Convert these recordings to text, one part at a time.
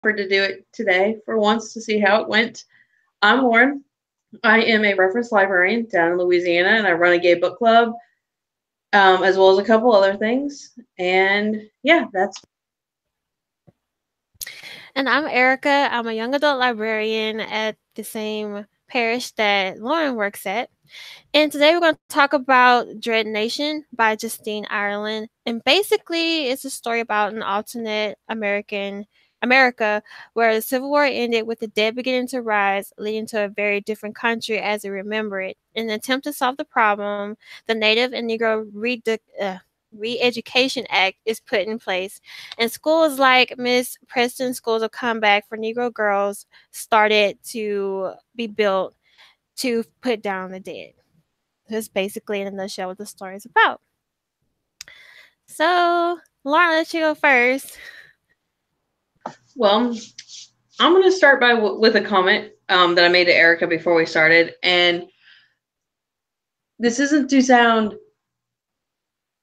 offered to do it today for once to see how it went. I'm Lauren. I am a reference librarian down in Louisiana, and I run a gay book club, as well as a couple other things. And yeah, that's. And I'm Erica. I'm a young adult librarian at the same parish that Lauren works at. And today we're going to talk about Dread Nation by Justina Ireland. And basically, it's a story about an alternate America where the Civil War ended with the dead beginning to rise, leading to a very different country as we remember it. In an attempt to solve the problem, the Native and Negro Re-Education Act is put in place, and schools like Miss Preston's Schools of Comeback for Negro girls started to be built to put down the dead. That's basically in a nutshell what the story is about. So, Lauren, let you go first. Well, I'm going to start with a comment that I made to Erica before we started, and this isn't to sound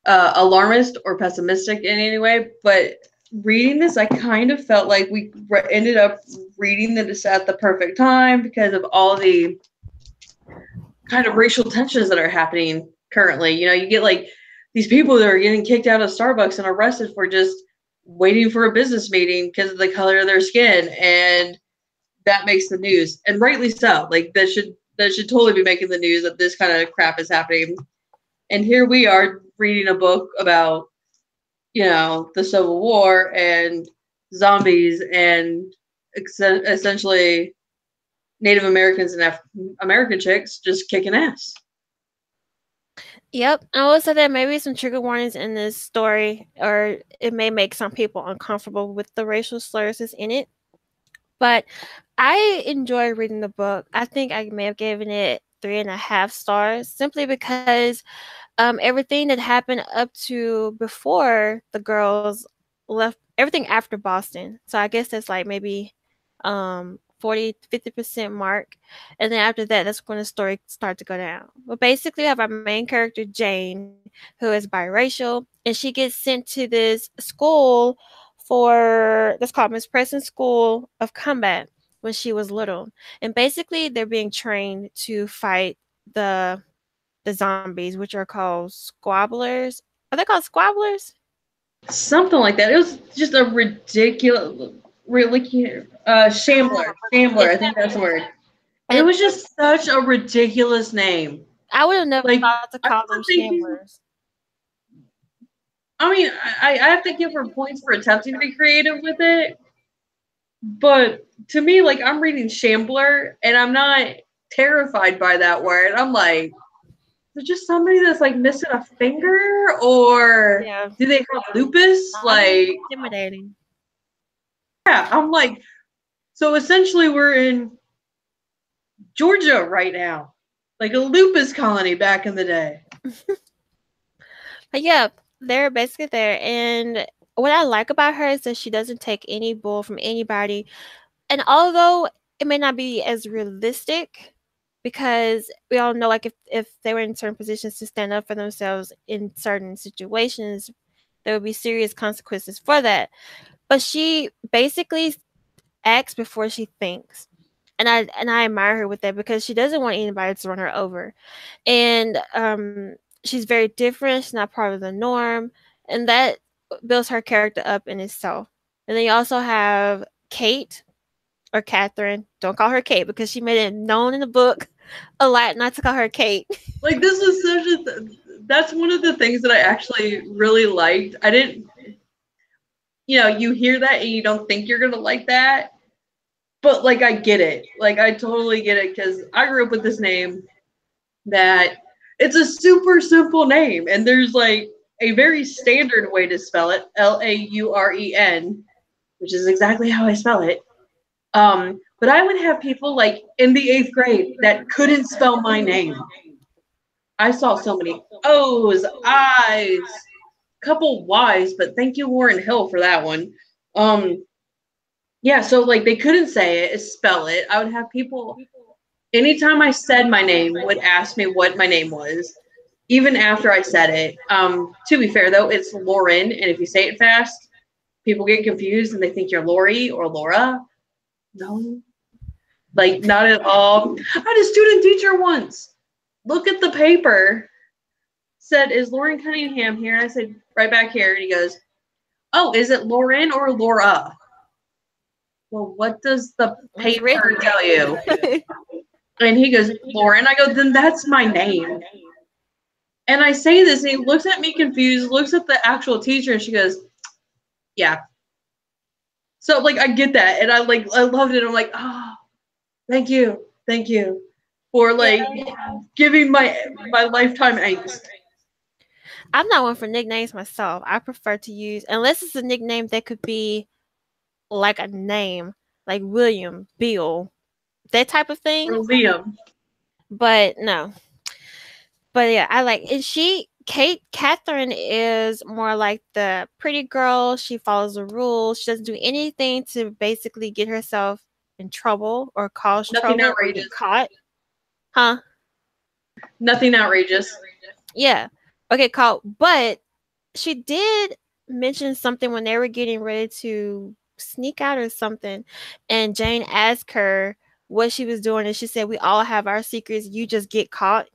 alarmist or pessimistic in any way, but reading this, I kind of felt like we ended up reading this at the perfect time because of all the kind of racial tensions that are happening currently. You know, you get like these people that are getting kicked out of Starbucks and arrested for just waiting for a business meeting because of the color of their skin, and that makes the news, and rightly so. Like that should totally be making the news that this kind of crap is happening. And here we are reading a book about, you know, the Civil War and zombies and essentially Native Americans and American chicks just kicking ass. Yep, I will say that maybe some trigger warnings in this story, or it may make some people uncomfortable with the racial slurs that's in it. But I enjoy reading the book. I think I may have given it 3.5 stars simply because everything that happened up to before the girls left, everything after Boston. So I guess that's like maybe 40-50% mark, and then after that, that's when the story starts to go down. But basically, we have our main character Jane, who is biracial, and she gets sent to this school that's called Miss Preston's School of Combat when she was little, and basically they're being trained to fight the zombies, which are called squabblers. Are they called squabblers? Something like that. It was just a ridiculous, Shambler. Shambler, I think that's the word. And it was just such a ridiculous name. I would have never thought to call them Shamblers. I mean, I have to give her points for attempting to be creative with it. But to me, like, I'm reading Shambler, and I'm not terrified by that word. I'm like, is it just somebody that's, like, missing a finger? Or do they have lupus? Like, intimidating. Yeah, I'm like, so essentially we're in Georgia right now. Like a lupus colony back in the day. But yeah, they're basically there. And what I like about her is that she doesn't take any bull from anybody. And although it may not be as realistic, because we all know, like, if they were in certain positions to stand up for themselves in certain situations, there would be serious consequences for that. But she basically acts before she thinks. And I admire her with that because she doesn't want anybody to run her over. And she's very different. She's not part of the norm. And that builds her character up in itself. And then you also have Kate, or Catherine. Don't call her Kate because she made it known in the book a lot not to call her Kate. Like, this was such that's one of the things that I actually really liked. I didn't, you know, you hear that and you don't think you're going to like that. But, like, I get it. Like, I totally get it because I grew up with this name that it's a super simple name. And there's, like, a very standard way to spell it, Lauren, which is exactly how I spell it. But I would have people, like, in the 8th grade that couldn't spell my name. I saw so many O's, I's, couple Y's, but thank you, Warren Hill, for that one. Yeah, so, like, they couldn't say it, spell it. I would have people, anytime I said my name, would ask me what my name was, even after I said it. To be fair, though, it's Lauren, and if you say it fast, people get confused and they think you're Lori or Laura. No, like not at all. I had a student teacher once look at the paper, said, "Is Lauren Cunningham here?" And I said, "Right back here." And he goes, "Oh, is it Lauren or Laura?" Well, what does the paper tell you? And he goes, "Lauren." I go, "Then that's my name." And I say this, and he looks at me confused, looks at the actual teacher, and she goes, "Yeah." So, like, I get that, and I loved it. I'm like, oh, thank you for, like, giving my lifetime angst. I'm not one for nicknames myself. I prefer to use, unless it's a nickname that could be like a name, like William, Bill, that type of thing. Or Liam. But no. But yeah, I like, and Catherine is more like the pretty girl. She follows the rules. She doesn't do anything to basically get herself in trouble or cause trouble or get caught. Huh? Nothing outrageous. Yeah. Okay, caught. But she did mention something when they were getting ready to sneak out or something. And Jane asked her what she was doing. And she said, "We all have our secrets. You just get caught."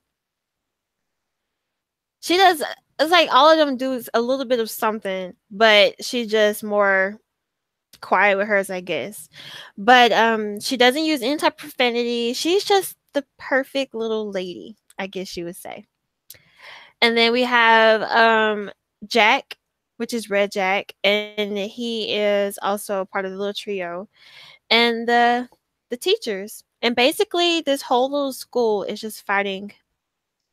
She does, it's like all of them do is a little bit of something, but she's just more quiet with hers, I guess. But she doesn't use any type of profanity. She's just the perfect little lady, I guess you would say. And then we have Jack, which is Red Jack, and he is also part of the little trio. And the teachers. And basically this whole little school is just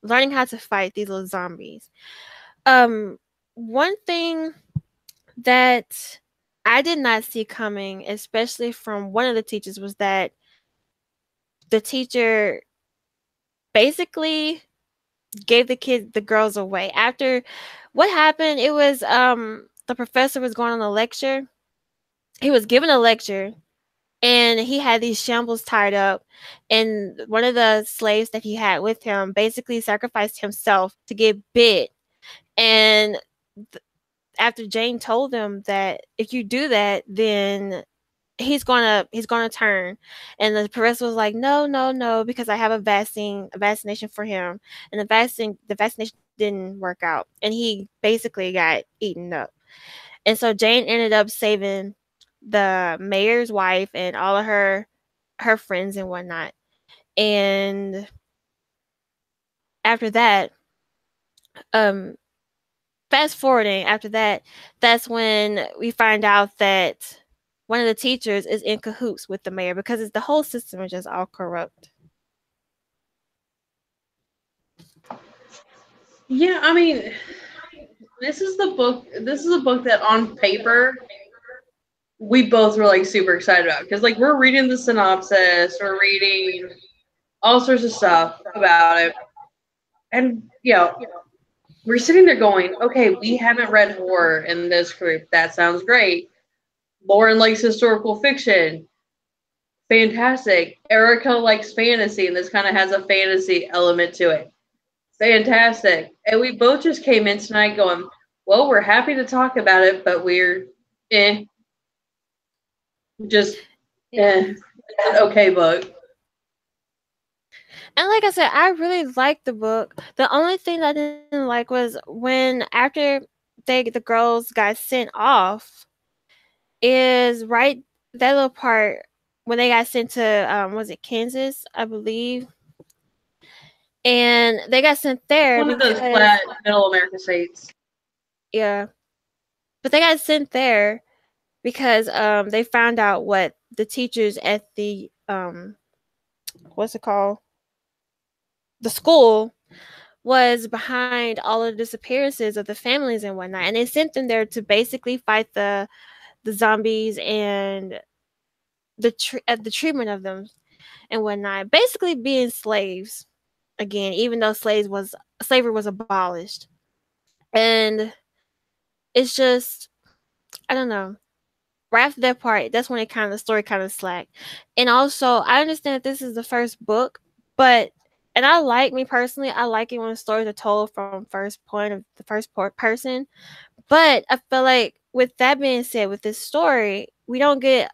learning how to fight these little zombies. One thing that I did not see coming, especially from one of the teachers, was that the teacher basically gave the girls away. After what happened, it was the professor was going on a lecture. He was giving a lecture, and he had these shambles tied up, and one of the slaves that he had with him basically sacrificed himself to get bit. And after Jane told him that if you do that, then he's gonna turn, and the professor was like, no, because I have a vaccination for him, and the vaccination didn't work out, and he basically got eaten up. And so Jane ended up saving the mayor's wife and all of her friends and whatnot. And after that, fast forwarding after that, that's when we find out that one of the teachers is in cahoots with the mayor, because the whole system is just all corrupt. Yeah, I mean, this is a book that on paper we both were like super excited about, because like we're reading the synopsis, we're reading all sorts of stuff about it, and we're sitting there going, okay, we haven't read horror in this group. That sounds great. Lauren likes historical fiction. Fantastic. Ericka likes fantasy, and this kind of has a fantasy element to it. Fantastic. And we both just came in tonight going, well, we're happy to talk about it, but we're just it's an okay book. And like I said, I really liked the book. The only thing that I didn't like was when after the girls got sent off, is right that little part when they got sent to was it Kansas, I believe. And they got sent there. One of those flat middle America states. Yeah. But they got sent there because they found out what the teachers at the what's it called? The school was behind all of the disappearances of the families and whatnot. And they sent them there to basically fight the zombies and the treatment of them and whatnot. Basically being slaves again, even though slavery was abolished. And it's just, I don't know. Right after that part, that's when the story kind of slacked. And also, I understand that this is the first book, but and I like, me personally, I like it when stories are told from the first person. But I feel like with that being said, with this story, we don't get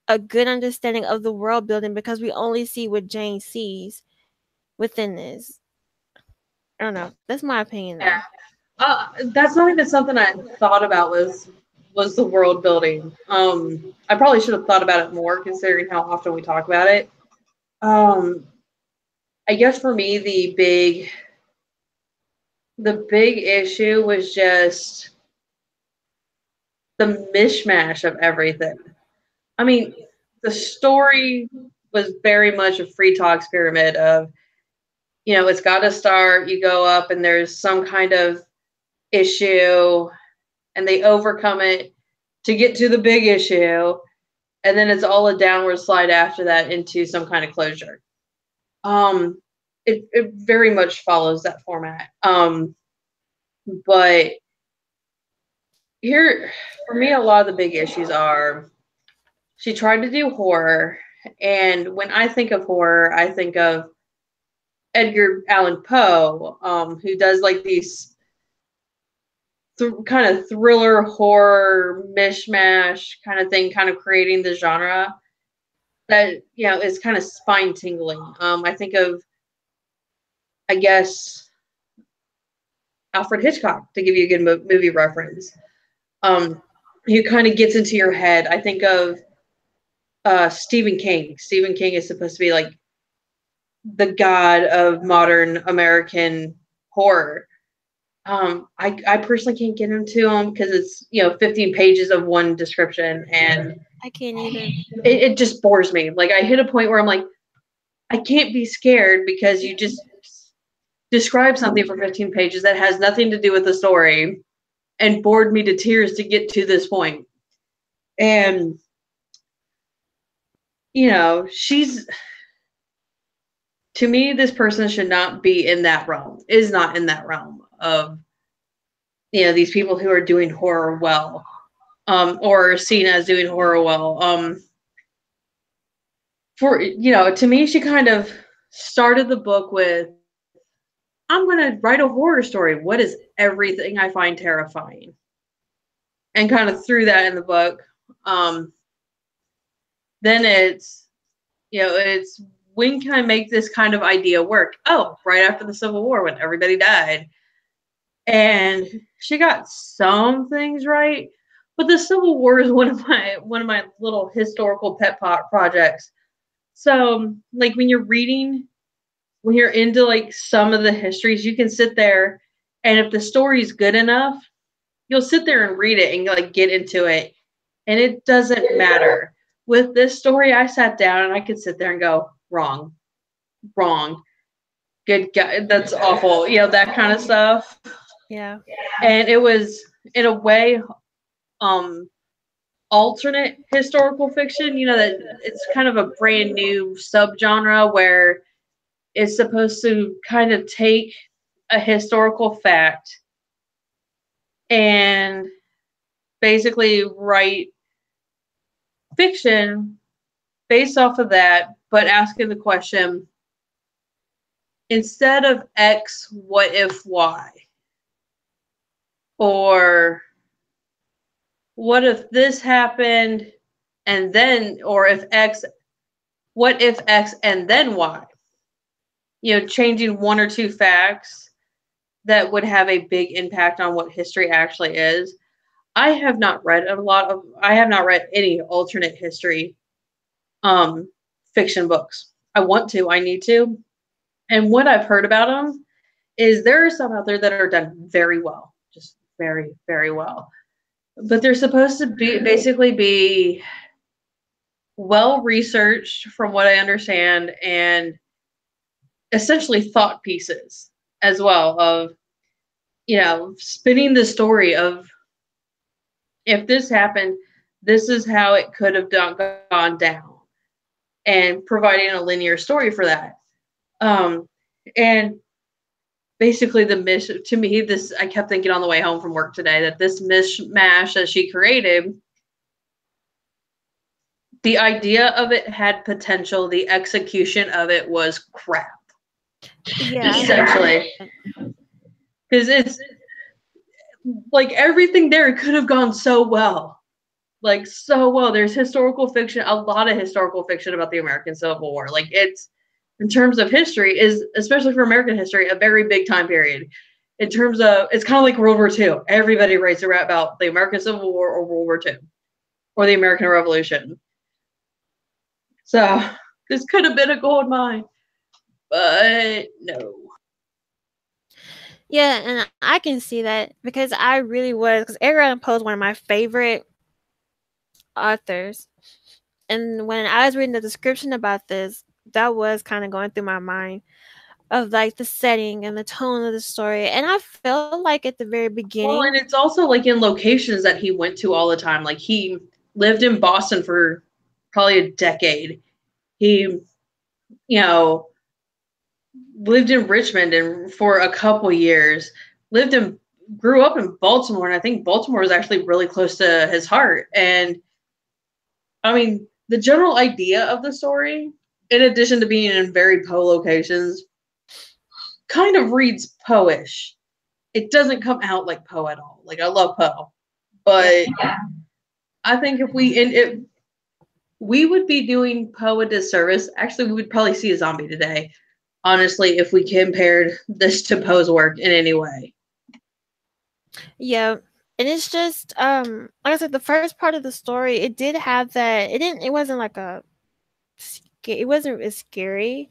a good understanding of the world building because we only see what Jane sees within this. I don't know. That's my opinion, though. Yeah. That's not even something I thought about was the world building. I probably should have thought about it more considering how often we talk about it. Um, I guess for me the big issue was just the mishmash of everything. I mean, the story was very much a free talks pyramid of, it's got to start, you go up and there's some kind of issue and they overcome it to get to the big issue. And then it's all a downward slide after that into some kind of closure. It very much follows that format. But here, for me, a lot of the big issues are she tried to do horror. And when I think of horror, I think of Edgar Allen Poe, who does like these kind of thriller horror mishmash kind of thing, kind of creating the genre that is kind of spine tingling. I think of, I guess, Alfred Hitchcock to give you a good movie reference. Who kind of gets into your head. I think of Stephen King. Stephen King is supposed to be like the god of modern American horror. I personally can't get into him because it's 15 pages of one description, and I can't either. It just bores me. Like I hit a point where I'm like, I can't be scared because you just describe something for 15 pages that has nothing to do with the story and bored me to tears to get to this point. And to me, this person should not be in that realm, is not in that realm of, these people who are doing horror well, or seen as doing horror well. To me, she kind of started the book with, I'm going to write a horror story. What is everything I find terrifying? And kind of threw that in the book. Then it's when can I make this kind of idea work? Oh, right after the Civil War when everybody died. And she got some things right, but the Civil War is one of my little historical pet projects. So, like when you're into like some of the histories, you can sit there, and if the story's good enough, you'll sit there and read it and like get into it, and it doesn't matter. With this story, I sat down and I could sit there and go, wrong, good guy, that's awful, that kind of stuff. Yeah. And it was, in a way, alternate historical fiction, that it's kind of a brand new subgenre where it's supposed to kind of take a historical fact and basically write fiction based off of that, but asking the question, instead of X, what if Y? Or what if this happened and then, or if X, what if X and then Y? Changing one or two facts that would have a big impact on what history actually is. I have not read any alternate history fiction books. I want to, I need to. And what I've heard about them is there are some out there that are done very well, just very, very well. But they're supposed to basically be well researched, from what I understand, and essentially thought pieces as well of, spinning the story of, if this happened, this is how it could have gone down, and providing a linear story for that. And basically to me, this, I kept thinking on the way home from work today that this mishmash that she created, the idea of it had potential. The execution of it was crap. Yeah. Essentially. Because it's like everything there could have gone so well. Like so well. There's historical fiction, a lot of historical fiction about the American Civil War. Like it's, in terms of history, is, especially for American history, a very big time period. In terms of, it's kind of like World War II. Everybody writes about the American Civil War or World War II or the American Revolution. So this could have been a gold mine, but no. Yeah, and I can see that because I really was, because Edgar Allan Poe is one of my favorite authors. And when I was reading the description about this, that was kind of going through my mind of like the setting and the tone of the story. And I felt like at the very beginning. Well, and it's also like in locations that he went to all the time. Like he lived in Boston for probably a decade. He, you know, lived in Richmond and for a couple years, grew up in Baltimore, and I think Baltimore is actually really close to his heart. And I mean, the general idea of the story, in addition to being in very Poe locations, kind of reads Poe-ish. It doesn't come out like Poe at all. Like I love Poe, but I think if we would be doing Poe a disservice. Actually, we would probably see a zombie today, honestly, if we compared this to Poe's work in any way. Yeah. And it's just like I said, the first part of the story, it did have that, it wasn't like it wasn't as scary,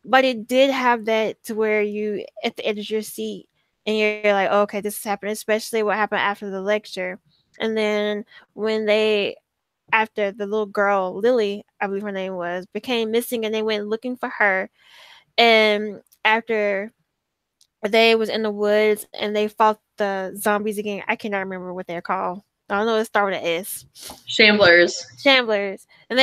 but it did have that to where you at the edge of your seat and you're like, oh, okay, this is happening, especially what happened after the lecture. And then when after the little girl, Lily, I believe her name was, became missing and they went looking for her. And after they was in the woods and they fought the zombies again. I cannot remember what they're called. I don't know. It started with an S. Shamblers. And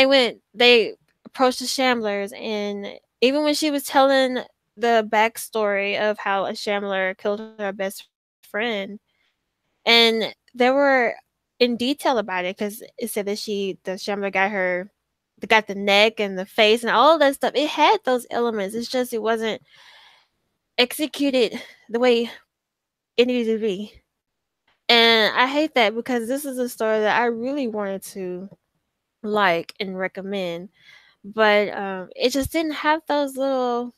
they approached the Shamblers. And even when she was telling the backstory of how a Shambler killed her best friend, and they were in detail about it because it said that the Shambler got the neck and the face and all that stuff. It had those elements. It's just it wasn't executed the way it needed to be. And I hate that because this is a story that I really wanted to like and recommend, but it just didn't have those little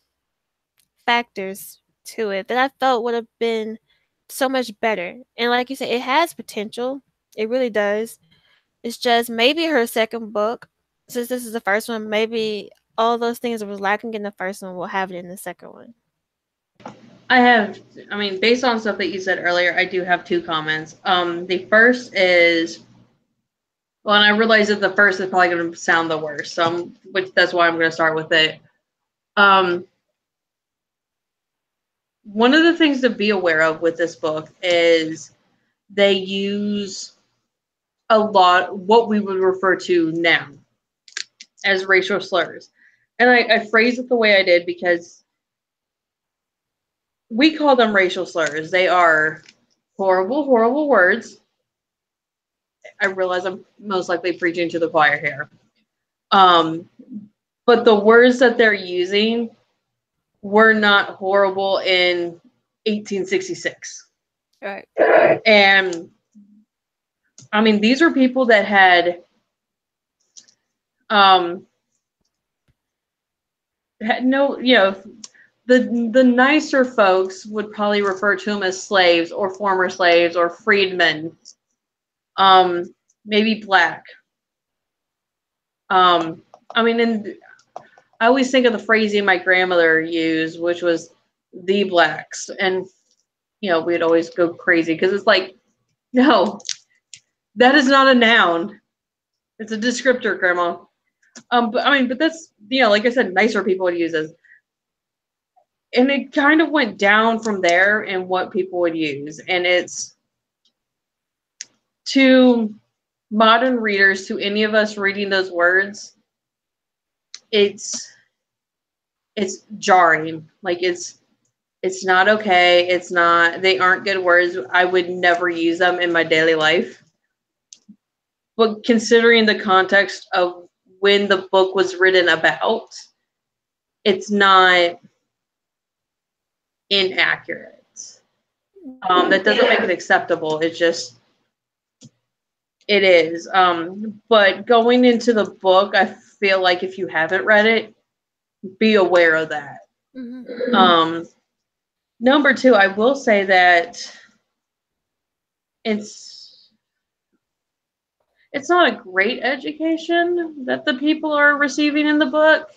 factors to it that I felt would have been so much better. And like you said, it has potential. It really does. It's just maybe her second book, since this is the first one, maybe all those things that was lacking in the first one will have it in the second one. Based on stuff that you said earlier, I do have two comments. The first is, well, and I realize that the first is probably going to sound the worst, so that's why I'm going to start with it. One of the things to be aware of with this book is they use a lot what we would refer to now as racial slurs. And I phrase it the way I did because we call them racial slurs. They are horrible, horrible words. I realize I'm most likely preaching to the choir here. But the words that they're using were not horrible in 1866. Right. And I mean, these are people that had no, the nicer folks would probably refer to them as slaves or former slaves or freedmen, maybe black. And I always think of the phrasing my grandmother used, which was the blacks. And, we'd always go crazy because it's like, no, that is not a noun. It's a descriptor, Grandma. But that's, like I said, nicer people would use it. And it kind of went down from there in what people would use. And it's to modern readers, to any of us reading those words, it's jarring. Like it's not okay. They aren't good words. I would never use them in my daily life. But considering the context of when the book was written about, it's not inaccurate. That doesn't make it acceptable. It's just, it is. But going into the book, I feel like if you haven't read it, be aware of that. Mm-hmm. Number two, I will say that it's not a great education that the people are receiving in the book,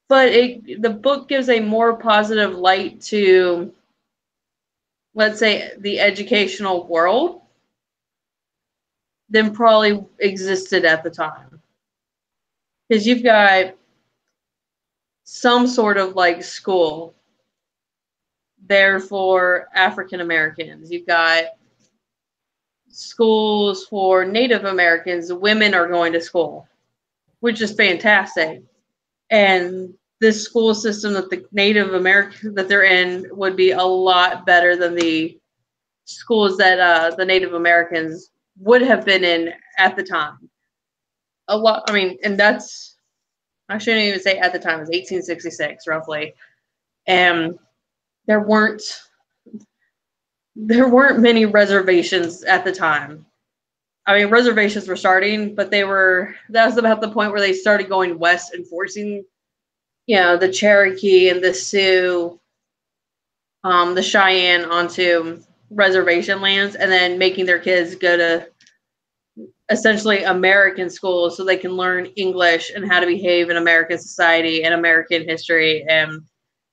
but the book gives a more positive light to, let's say, the educational world than probably existed at the time. Because you've got some sort of like school there for African Americans. You've got schools for Native Americans. Women are going to school, which is fantastic. And this school system that the Native Americans that they're in would be a lot better than the schools that the Native Americans would have been in at the time. A lot. I mean, and that's, I shouldn't even say at the time. It was 1866 roughly, and there weren't many reservations at the time. I mean, reservations were starting, but that was about the point where they started going west and forcing, the Cherokee and the Sioux, the Cheyenne onto reservation lands, and then making their kids go to essentially American schools so they can learn English and how to behave in American society and American history and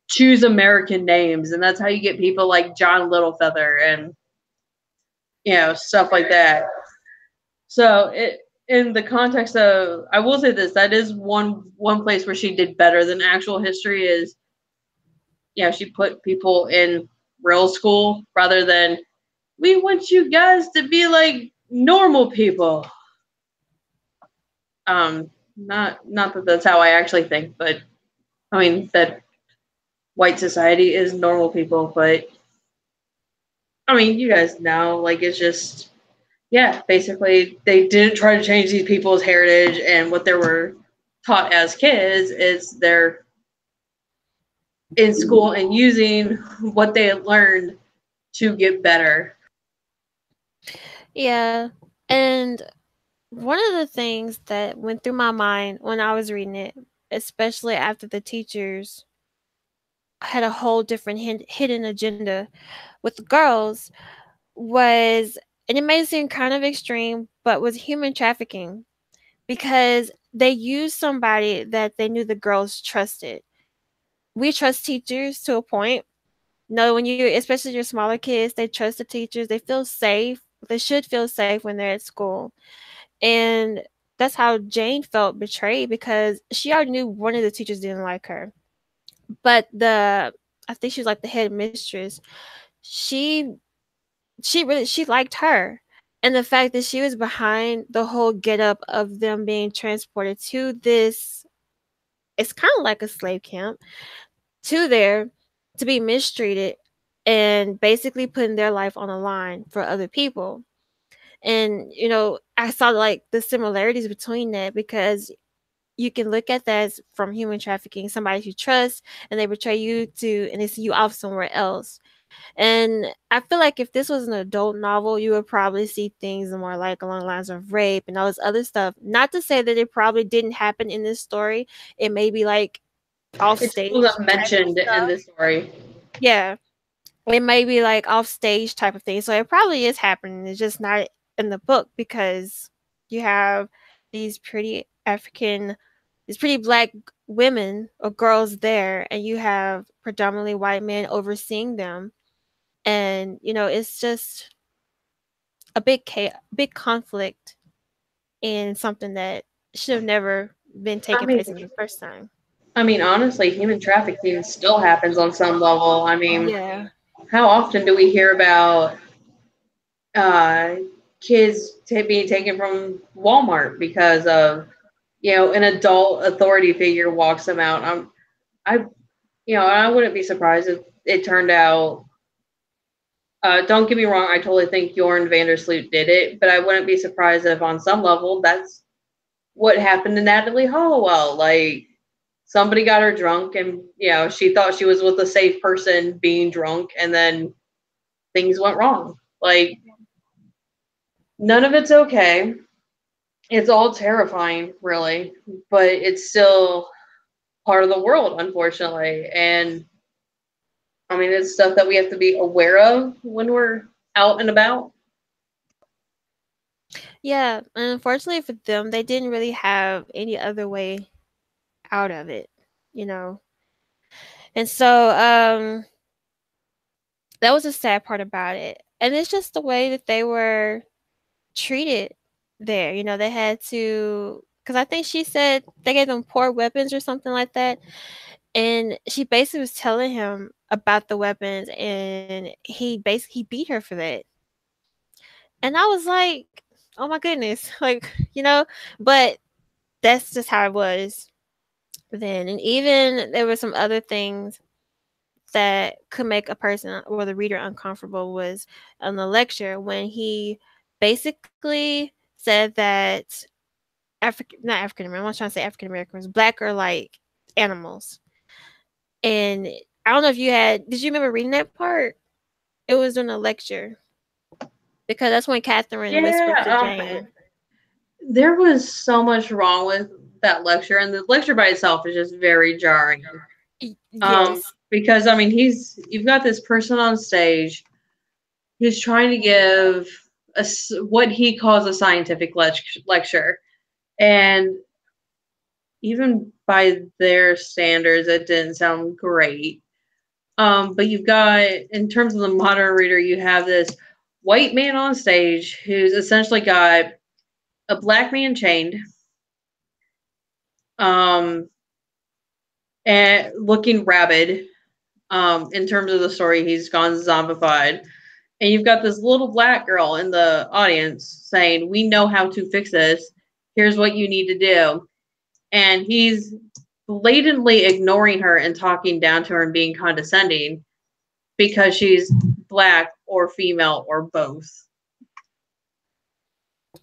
choose American names. And that's how you get people like John Littlefeather and, stuff like that. So in the context of, I will say this, that is one place where she did better than actual history is, she put people in real school rather than, we want you guys to be like normal people. Not that that's how I actually think, but I mean that white society is normal people, but I mean, you guys know, like, it's just, basically they didn't try to change these people's heritage, and what they were taught as kids is they're in school and using what they had learned to get better. Yeah. And one of the things that went through my mind when I was reading it, especially after the teachers had a whole different hidden agenda with the girls, was, and it may seem kind of extreme, but was human trafficking, because they used somebody that they knew the girls trusted. We trust teachers to a point. No, when you, especially your smaller kids, they trust the teachers. They feel safe. They should feel safe when they're at school. And that's how Jane felt betrayed, because she already knew one of the teachers didn't like her. But I think she was like the head mistress. She she liked her. And the fact that she was behind the whole get up of them being transported to this, it's kind of like a slave camp, to there to be mistreated and basically putting their life on the line for other people. And, I saw like the similarities between that, because you can look at that as from human trafficking, somebody you trust and they betray you and they see you off somewhere else. And I feel like if this was an adult novel, you would probably see things more like along the lines of rape and all this other stuff. Not to say that it probably didn't happen in this story. It may be like off It just stage wasn't type of mentioned in stuff. the story. Yeah. It may be like off stage type of thing. So it probably is happening. It's just not in the book, because you have these pretty these pretty black women or girls there, and you have predominantly white men overseeing them. And, it's just a big conflict in something that should have never been I taking mean, place in the first time. honestly, human trafficking still happens on some level. I mean, Yeah. how often do we hear about uh, kids being taken from Walmart because of, an adult authority figure walks them out? I, I wouldn't be surprised if it turned out. Don't get me wrong, I totally think Jorn Vandersloot did it, but I wouldn't be surprised if on some level that's what happened to Natalie Hollowell. Like, somebody got her drunk, and she thought she was with a safe person being drunk, and then things went wrong. Like, none of it's okay. It's all terrifying, really, but it's still part of the world, unfortunately. And I mean, it's stuff that we have to be aware of when we're out and about. Yeah, and unfortunately for them, they didn't really have any other way out of it, you know. And so that was a sad part about it. And it's just the way that they were treated there. You know, they had to, because I think she said they gave them poor weapons or something like that. And she basically was telling him about the weapons, and he basically beat her for that. And I was like, oh my goodness, like, but that's just how it was then. And even there were some other things that could make a person or the reader uncomfortable was on the lecture when he basically said that not African American, I was trying to say African Americans, black are like animals. And I don't know if did you remember reading that part? It was in a lecture. Because that's when Catherine whispered to Jane. There was so much wrong with that lecture, and the lecture by itself is just very jarring. Yes. Because I mean, you've got this person on stage who's trying to give what he calls a scientific lecture, and even by their standards, it didn't sound great. But you've got, in terms of the modern reader, you have this white man on stage who's essentially got a black man chained, and looking rabid. In terms of the story, he's gone zombified. And you've got this little black girl in the audience saying, "We know how to fix this. Here's what you need to do." And he's blatantly ignoring her and talking down to her and being condescending because she's black or female or both.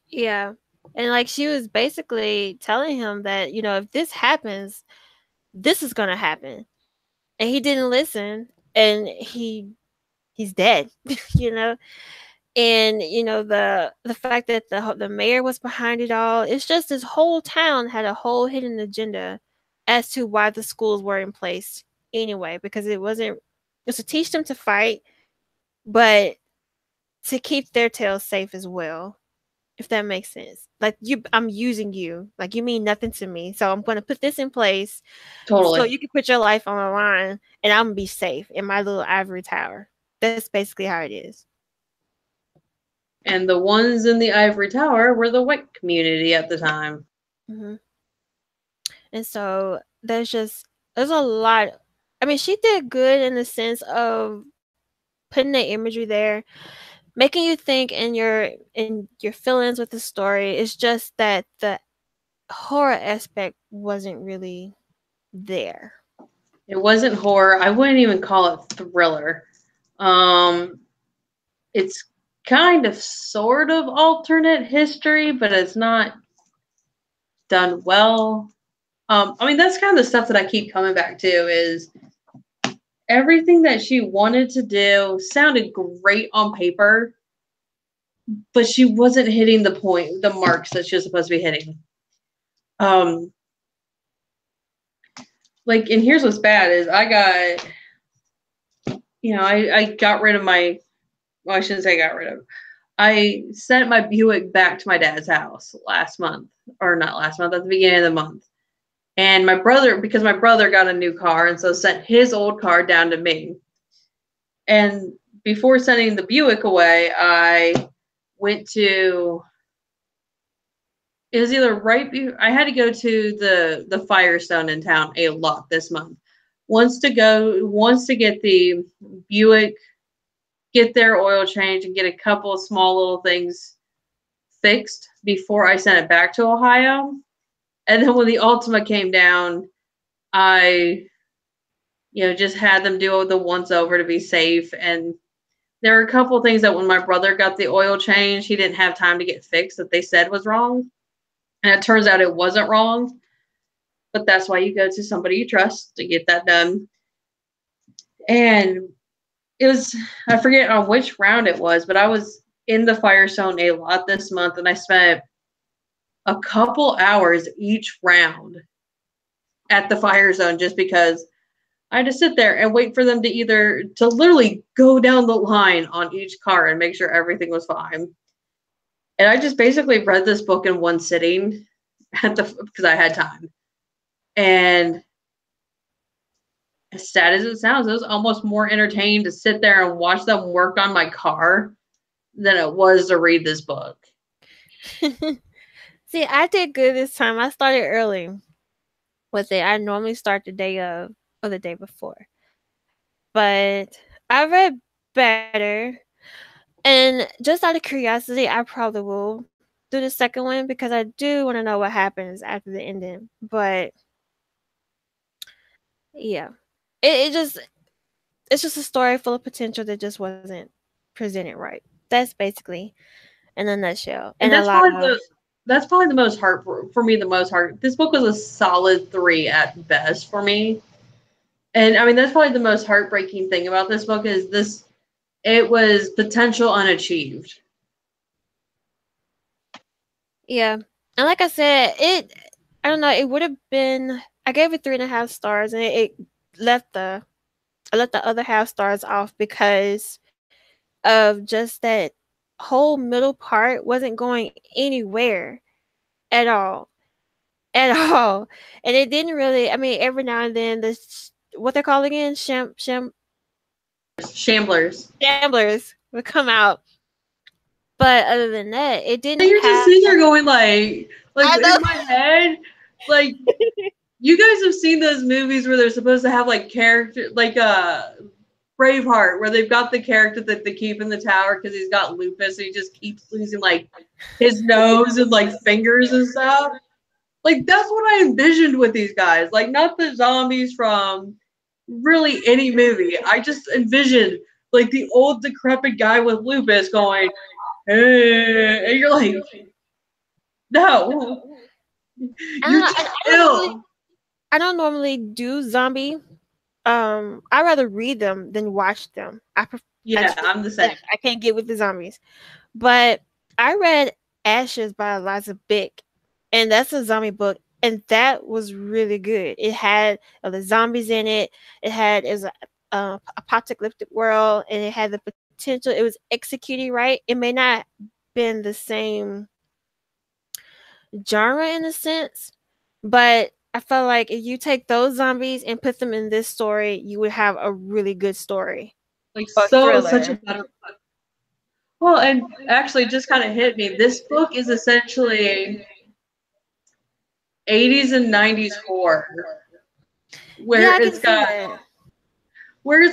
Yeah. And like she was basically telling him that, if this happens, this is going to happen. And he didn't listen, and he's dead, And the fact that the mayor was behind it all, it's just this whole town had a whole hidden agenda as to why the schools were in place anyway, because it was to teach them to fight, but to keep their tails safe as well, if that makes sense. Like, I'm using you, like you mean nothing to me, so I'm going to put this in place, totally, so you can put your life on the line, and I'm gonna be safe in my little ivory tower. That's basically how it is. And the ones in the ivory tower were the white community at the time. Mm-hmm. And so there's a lot. I mean, she did good in the sense of putting the imagery there, making you think in your feelings with the story. It's just that the horror aspect wasn't really there. It wasn't horror. I wouldn't even call it thriller. It's kind of sort of alternate history, but it's not done well. I mean, that's kind of the stuff that I keep coming back to is everything that she wanted to do sounded great on paper, but she wasn't hitting the marks that she was supposed to be hitting. Like, and here's what's bad is I got rid of my, well, I shouldn't say got rid of. I sent my Buick back to my dad's house last month, or not last month, at the beginning of the month. And because my brother got a new car, and so sent his old car down to me. And before sending the Buick away, I went to, it was either I had to go to the Firestone in town a lot this month. Wants to get the Buick, get their oil change, and get a couple of small little things fixed before I sent it back to Ohio. And then when the Altima came down, I, just had them do the once over to be safe. And there were a couple of things that when my brother got the oil change, he didn't have time to get fixed that they said was wrong. And it turns out it wasn't wrong. but that's why you go to somebody you trust to get that done. And it was, I forget on which round it was, but I was in the Firestone a lot this month, and I spent a couple hours each round at the fire zone just because I had to sit there and wait for them to literally go down the line on each car and make sure everything was fine. And I just basically read this book in one sitting because I had time. And as sad as it sounds, it was almost more entertaining to sit there and watch them work on my car than it was to read this book. See, I did good this time. I started early with it. I normally start the day of or the day before. But I read better. And just out of curiosity, I probably will do the second one because I do want to know what happens after the ending. But yeah. It's just a story full of potential that just wasn't presented right. That's basically in a nutshell. And that's probably the most heart for me. The most heart. This book was a solid 3 at best for me. And I mean, that's probably the most heartbreaking thing about this book is this. It was potential unachieved. Yeah, and like I said, I don't know. It would have been. I gave it 3.5 stars, and it left the. I let the other half stars off because of just that whole middle part wasn't going anywhere at all. At all. And it didn't really, I mean, every now and then, what they're called again? Shamblers would come out. But other than that, it didn't You're just sitting there going like in my head, like, you guys have seen those movies where they're supposed to have like character, like Braveheart, where they've got the character that they keep in the tower because he's got lupus and he just keeps losing like his nose and like fingers and stuff. Like, that's what I envisioned with these guys. Like, not the zombies from really any movie. I just envisioned like the old decrepit guy with lupus going, hey, and you're like, no, you're just ill. I don't normally do zombie. I rather read them than watch them. I'm the same. I can't get with the zombies. But I read Ashes by Eliza Bick, and that's a zombie book, and that was really good. It had the zombies in it. It was a apocalyptic world, and it had the potential. It was executed right. It may not been the same genre in a sense, but I felt like if you take those zombies and put them in this story, you would have a really good story. Like, such a better book. Well, and actually, just kind of hit me. This book is essentially 80s and 90s horror, where it's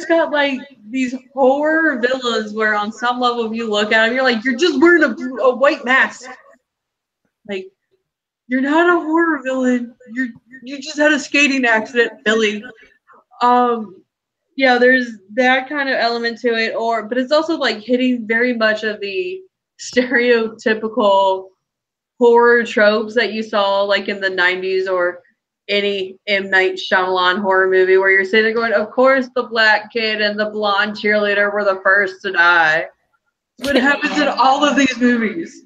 got like these horror villains where on some level if you look at them, you're like, you're just wearing a white mask. Like, you're not a horror villain. You just had a skating accident, Billy. Yeah, there's that kind of element to it, but it's also like hitting very much of the stereotypical horror tropes that you saw like in the 90s or any M. Night Shyamalan horror movie where you're sitting there going, of course the black kid and the blonde cheerleader were the first to die. What happens in all of these movies?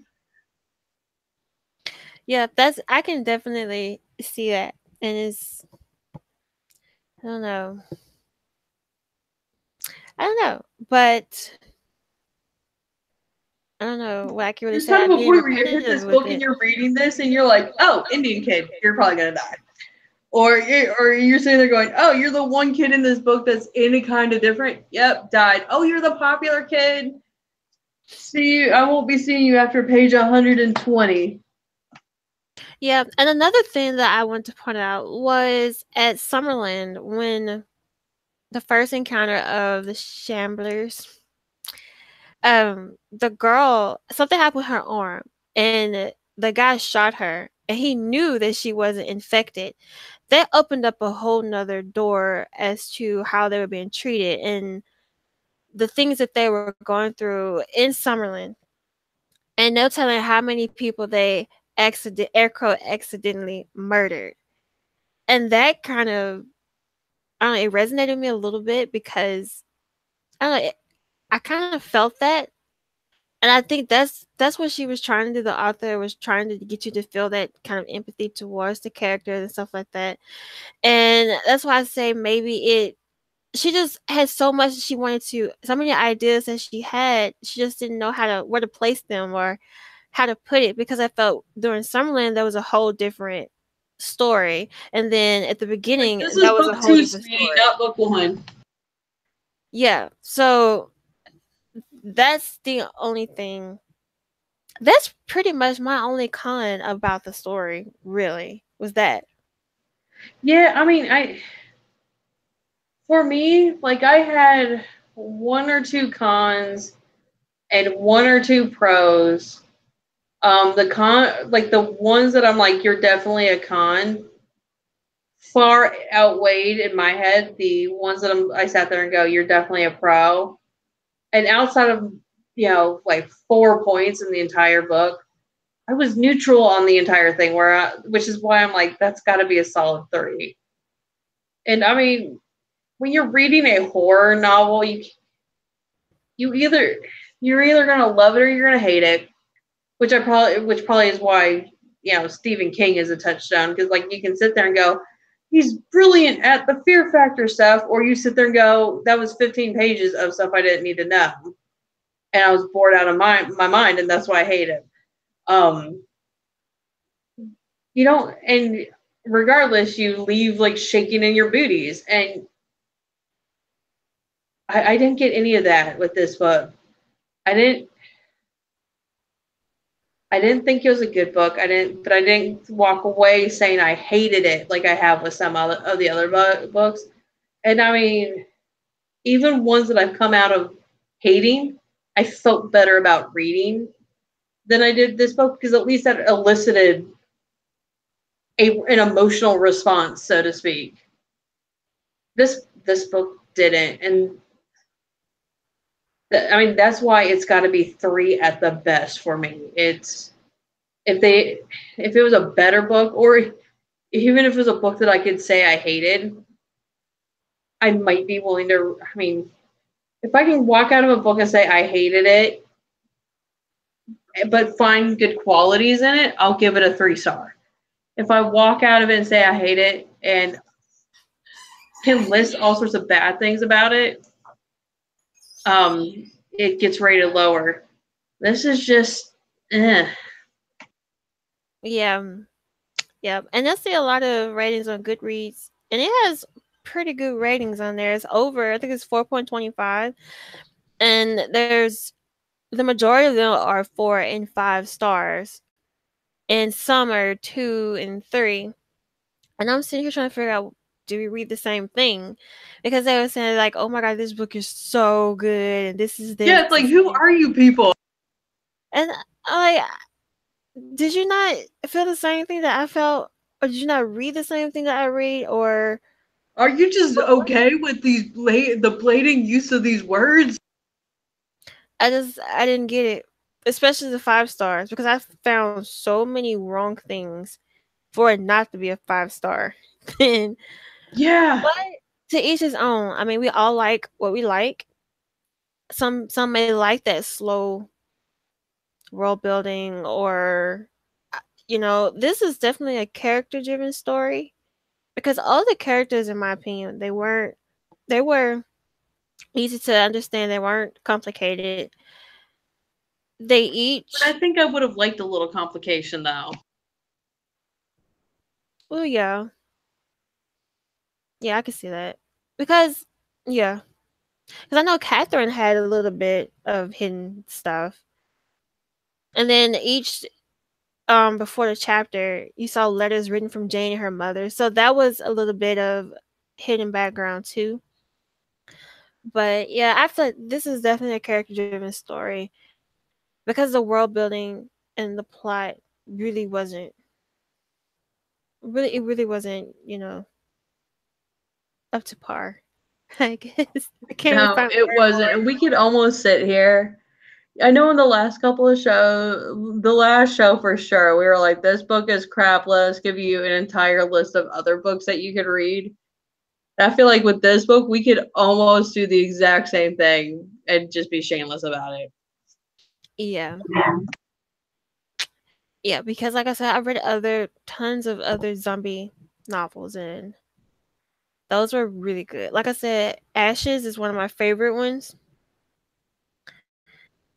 Yeah, I can definitely see that. And I don't know, but I don't know what I can really say. There's kind of a point where you hit this book and you're reading this and you're like, oh, Indian kid, you're probably gonna die. Or you're sitting there going, oh, you're the one kid in this book that's any kind of different. Yep, died. Oh, you're the popular kid. See, I won't be seeing you after page 120. Yeah, and another thing that I want to point out was at Summerland when the first encounter of the Shamblers, the girl, something happened with her arm, and the guy shot her, and he knew that she wasn't infected. That opened up a whole nother door as to how they were being treated and the things that they were going through in Summerland. And no telling how many people they accidentally murdered. And that kind of, I don't know, it resonated with me a little bit because I don't know, I kind of felt that. And I think that's what she was trying to do. The author was trying to get you to feel that kind of empathy towards the characters and stuff like that. And that's why I say maybe she just had so much she wanted to, so many ideas that she had, she just didn't know where to place them or how to put it, because I felt during Summerland there was a whole different story, and then at the Like, beginning this that is was a book whole two, different sweetie, story. not book one. Yeah, so that's the only thing. That's pretty much my only con about the story, really, was that. Yeah, I mean, for me, like I had one or two cons and one or two pros. The con, like the ones that I'm like, you're definitely a con, far outweighed in my head the ones that I sat there and go, you're definitely a pro. And outside of, like 4 points in the entire book, I was neutral on the entire thing, which is why I'm like, that's got to be a solid 3. And I mean, when you're reading a horror novel, you either you're either gonna love it or you're gonna hate it, which probably is why Stephen King is a touchstone, because like you can sit there and go, he's brilliant at the fear factor stuff, or you sit there and go, that was 15 pages of stuff I didn't need to know, and I was bored out of my mind, and that's why I hate it. Um, you don't, and regardless, you leave like shaking in your booties, and I didn't get any of that with this book. I didn't I didn't think it was a good book. But I didn't walk away saying I hated it like I have with some of the other books. And I mean, even ones that I've come out of hating, I felt better about reading than I did this book, because at least that elicited an emotional response, so to speak. This book didn't, and I mean that's why it's got to be 3 at the best for me. If they if it was a better book, or even if it was a book that I could say I hated, I might be willing to. I mean, if I can walk out of a book and say I hated it, but find good qualities in it, I'll give it a 3-star. If I walk out of it and say I hate it and can list all sorts of bad things about it, it gets rated lower. This is just, eh. Yeah, yeah, and I see a lot of ratings on Goodreads, and it has pretty good ratings on there. It's over, I think it's 4.25, and there's the majority of them are 4 and 5 stars, and some are 2 and 3. And I'm sitting here trying to figure out, do we read the same thing? Because they were saying like, "Oh my god, this book is so good, and this is Yeah, this." it's like, who are you people? And I like, did you not feel the same thing that I felt, or did you not read the same thing that I read, or Are you just okay with the blatant use of these words? I didn't get it, especially the 5 stars, because I found so many wrong things for it not to be a 5 star. And Yeah. but to each his own. I mean, we all like what we like. Some may like that slow world building, or this is definitely a character driven story, because all the characters, in my opinion, they were easy to understand. They weren't complicated. They But I each, think I would have liked a little complication though. well, yeah, yeah, I can see that, because yeah, because I know Catherine had a little bit of hidden stuff, and then each before the chapter, you saw letters written from Jane and her mother. So that was a little bit of hidden background too. But yeah, I feel like this is definitely a character driven story, because the world building and the plot really wasn't it really wasn't, up to par. I guess. I can't really No, find it a word wasn't. for it. And we could almost sit here I know in the last couple of shows, the last show for sure, we were like, this book is crap. Let us give you an entire list of other books that you could read. I feel like with this book, we could almost do the exact same thing and just be shameless about it. Yeah. Yeah, because like I said, I've read tons of other zombie novels, and those were really good. Like I said, Ashes is one of my favorite ones,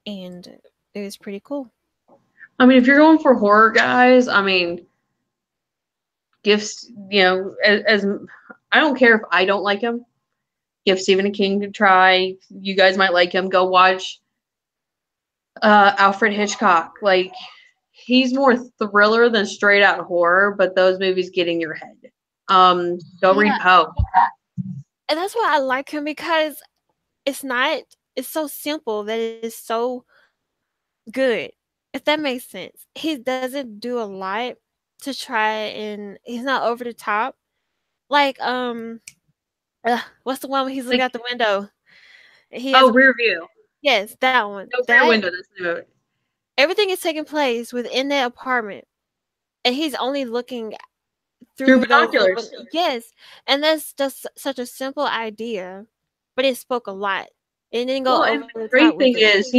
and it was pretty cool. I mean, if you're going for horror, guys, I mean, gifts, as I don't care if I don't like him. Give Stephen King a try. You guys might like him. Go watch Alfred Hitchcock. Like, he's more thriller than straight out horror, but those movies get in your head. Go read Yeah, Poe. and that's why I like him, because it's not it's so simple that it is so good. If that makes sense. He doesn't do a lot to try, and he's not over the top. Like what's the one where he's looking Like, out the window? He has oh, a Rear View. yes, that one. No, Rear That Window. That's the name of it. everything is taking place within that apartment, and he's only looking Through through those binoculars. yes, and that's just such a simple idea, but it spoke a lot. It didn't go Well, and over the the top great with thing it. is,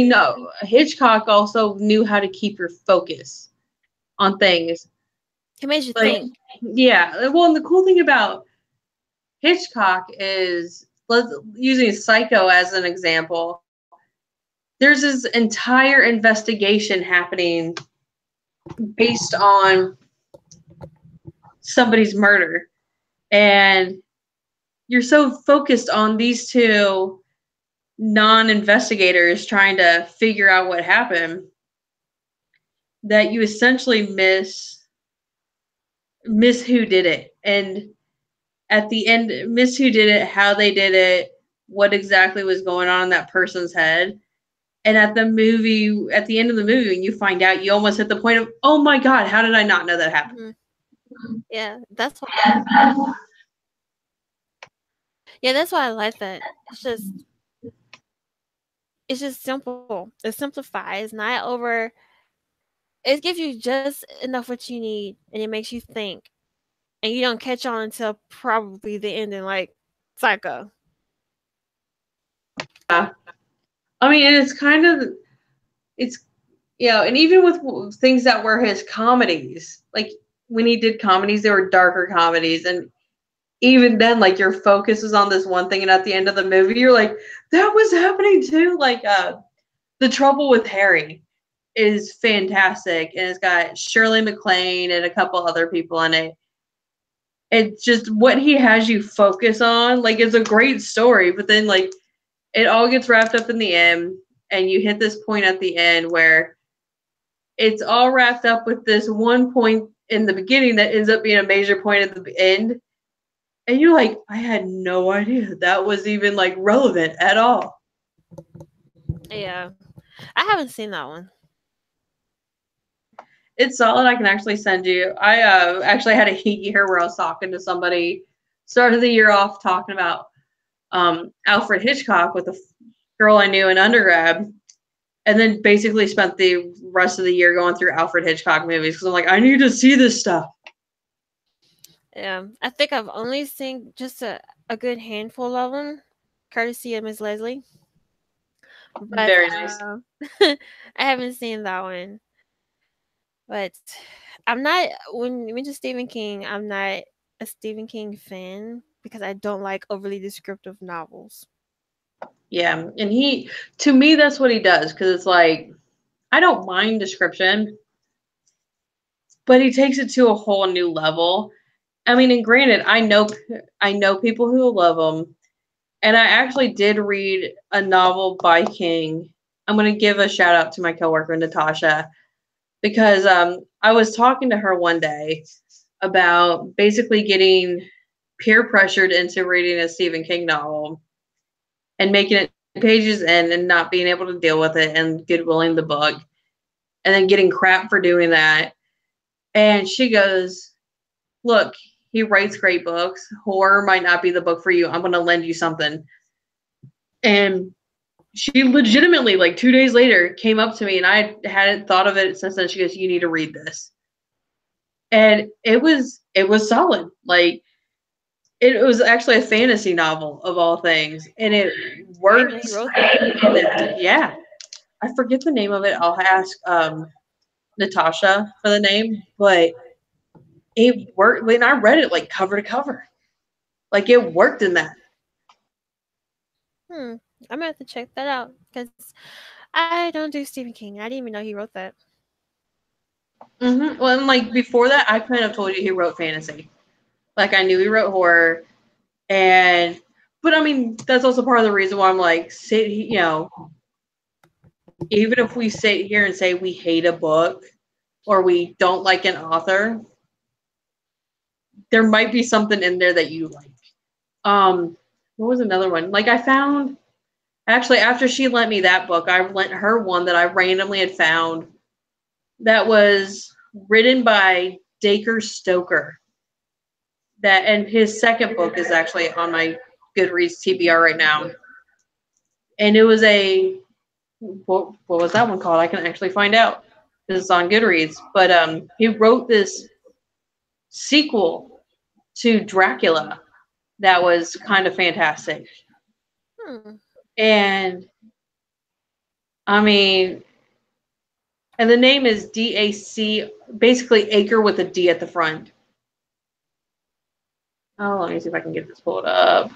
Hitchcock also knew how to keep your focus on things. It made you Like, think. yeah. Well, and the cool thing about Hitchcock is, using Psycho as an example, there's this entire investigation happening based on somebody's murder. And you're so focused on these two non-investigators trying to figure out what happened that you essentially miss who did it. And at the end, miss who did it, how they did it, what exactly was going on in that person's head. And at the end of the movie, when you find out, you almost hit the point of, oh my God, how did I not know that happened? Yeah, that's why. Yeah, that's why I like that. It's just simple. It simplifies, not over. It gives you just enough what you need, and it makes you think, and you don't catch on until probably the ending, like Psycho. Yeah. I mean, and it's, and even with things that were his comedies, like when he did comedies, they were darker comedies. And even then, like, your focus is on this one thing. And at the end of the movie, you're like, that was happening too. Like, The Trouble with Harry is fantastic. And it's got Shirley MacLaine and a couple other people in it. It's just what he has you focus on. Like, it's a great story, but then, like, it all gets wrapped up in the end. And you hit this point at the end where it's all wrapped up with this one point in the beginning that ends up being a major point at the end. And you're like, I had no idea that was even, like, relevant at all. Yeah, I haven't seen that one. It's solid. I can actually send you. I actually had a year where I was talking to somebody, started the year off talking about Alfred Hitchcock with a girl I knew in undergrad, and then basically spent the rest of the year going through Alfred Hitchcock movies because I'm like, I need to see this stuff. Yeah, I think I've only seen just a good handful of them, courtesy of Miss Leslie. But Very nice. I haven't seen that one. But I'm not when you mention Stephen King, I'm not a Stephen King fan because I don't like overly descriptive novels. Yeah, and to me, that's what he does, because it's like, I don't mind description, but he takes it to a whole new level. I mean, and granted, I know people who love him, and I actually did read a novel by King. I'm going to give a shout out to my coworker Natasha, because I was talking to her one day about basically getting peer pressured into reading a Stephen King novel and making it pages in and not being able to deal with it and goodwilling the book and then getting crap for doing that. And she goes, look, he writes great books. Horror might not be the book for you. I'm going to lend you something. And she legitimately, like 2 days later, came up to me, and I hadn't thought of it since then. She goes, "You need to read this," and it was solid. Like it was actually a fantasy novel of all things, and it worked. Yeah, I forget the name of it. I'll ask Natasha for the name, but it worked. When I read it, like cover to cover, like it worked in that. I'm gonna have to check that out because I don't do Stephen King. I didn't even know he wrote that. Mm-hmm. Well, and like before that, I couldn't have told you he wrote fantasy. Like I knew he wrote horror, but I mean that's also part of the reason why I'm like, even if we sit here and say we hate a book or we don't like an author, there might be something in there that you like. What was another one? Like I found actually after she lent me that book, I lent her one that I randomly had found that was written by Dacre Stoker. And his second book is actually on my Goodreads TBR right now. And it was what was that one called? I can actually find out. It's on Goodreads. But he wrote this sequel to Dracula that was kind of fantastic. And I mean, and the name is DAC, basically acre with a D at the front. Oh, let me see if I can get this pulled up.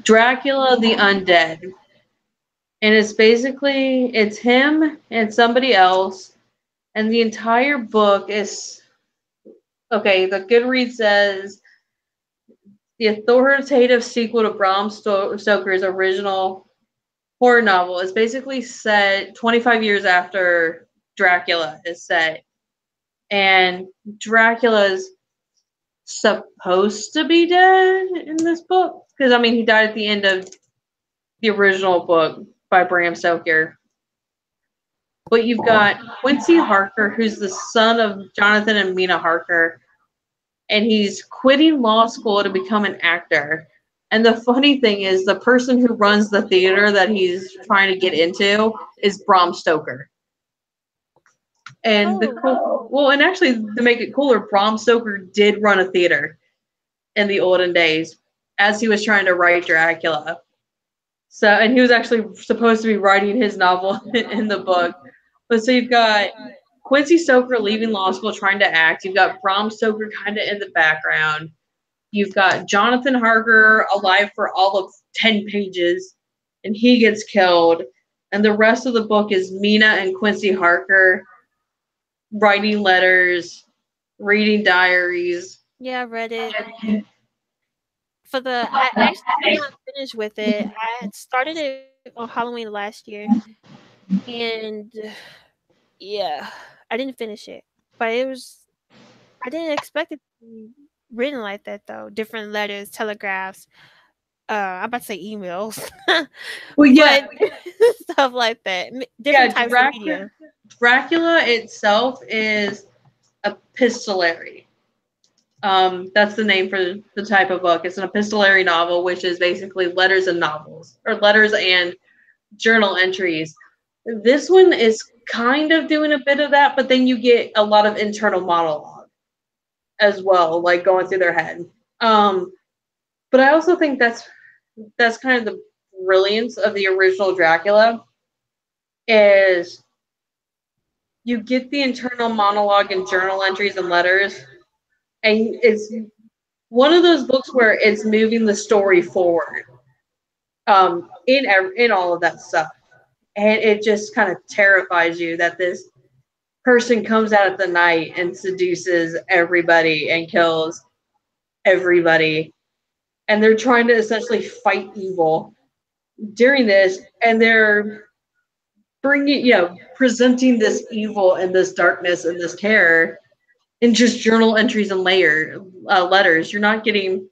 Dracula the Undead. And it's him and somebody else. And the entire book is, okay, the Goodreads says the authoritative sequel to Bram Stoker's original horror novel is basically set 25 years after Dracula is set. And Dracula's supposed to be dead in this book. Because, I mean, he died at the end of the original book by Bram Stoker. But you've got Quincy Harker, who's the son of Jonathan and Mina Harker, and he's quitting law school to become an actor. And the funny thing is, the person who runs the theater that he's trying to get into is Bram Stoker. And and actually, to make it cooler, Bram Stoker did run a theater in the olden days as he was trying to write Dracula. So, and he was actually supposed to be writing his novel in the book. But so you've got Quincy Stoker leaving law school trying to act. You've got Bram Stoker kind of in the background. You've got Jonathan Harker alive for all of 10 pages, and he gets killed. And the rest of the book is Mina and Quincy Harker writing letters, reading diaries. Yeah, I read it. I actually did not finish with it. I had started it on Halloween last year, and yeah, I didn't finish it. But I didn't expect it to be written like that though. Different letters, telegraphs. I'm about to say emails. Well, yeah, stuff like that. Different types of media. Dracula itself is epistolary. That's the name for the type of book. It's an epistolary novel, which is basically letters and novels, or letters and journal entries. This one is kind of doing a bit of that, but then you get a lot of internal monologue as well, like going through their head. But I also think that's kind of the brilliance of the original Dracula is you get the internal monologue and journal entries and letters, and it's one of those books where it's moving the story forward in all of that stuff. And it just kind of terrifies you that this person comes out at the night and seduces everybody and kills everybody. And they're trying to essentially fight evil during this, and they're presenting this evil and this darkness and this terror in just journal entries and letters. You're not getting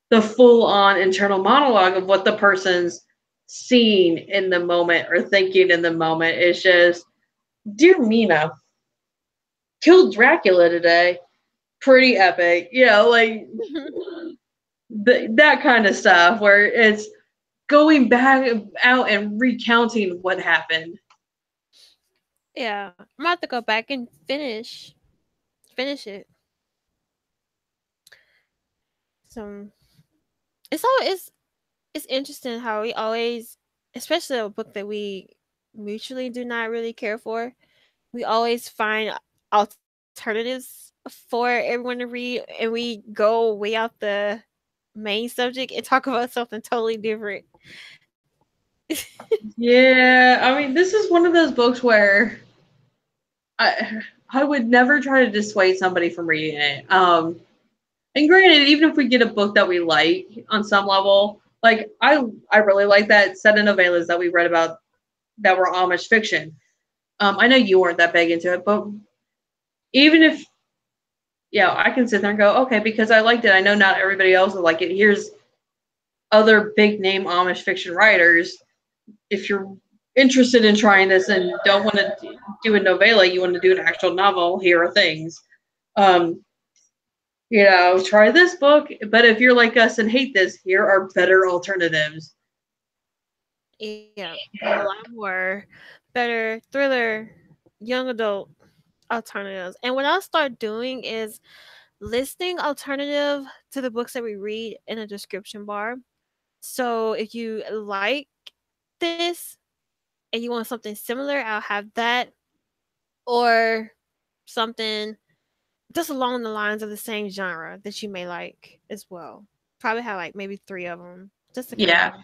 the full-on internal monologue of what the person's seeing in the moment or thinking in the moment. It's just, dear Mina, killed Dracula today. Pretty epic. Like that kind of stuff where it's going back out and recounting what happened. Yeah, I'm gonna have to go back and finish it. So it's interesting how we always, especially a book that we mutually do not really care for, we always find alternatives for everyone to read, and we go way out the main subject and talk about something totally different. Yeah, I mean, this is one of those books where I would never try to dissuade somebody from reading it. And granted, even if we get a book that we like on some level, like I really like that set of novellas that we read about that were Amish fiction. I know you weren't that big into it, but even if I can sit there and go, okay, because I liked it. I know not everybody else will like it. Here's other big name Amish fiction writers. If you're interested in trying this and don't want to do a novella, you want to do an actual novel, here are things. Um, try this book, but if you're like us and hate this, here are better alternatives. Yeah, there's a lot more better thriller, young adult alternatives. And what I'll start doing is listing alternative to the books that we read in a description bar. So if you like this and you want something similar, I'll have that, or something just along the lines of the same genre that you may like as well. Probably have like maybe 3 of them just to kind Yeah, of.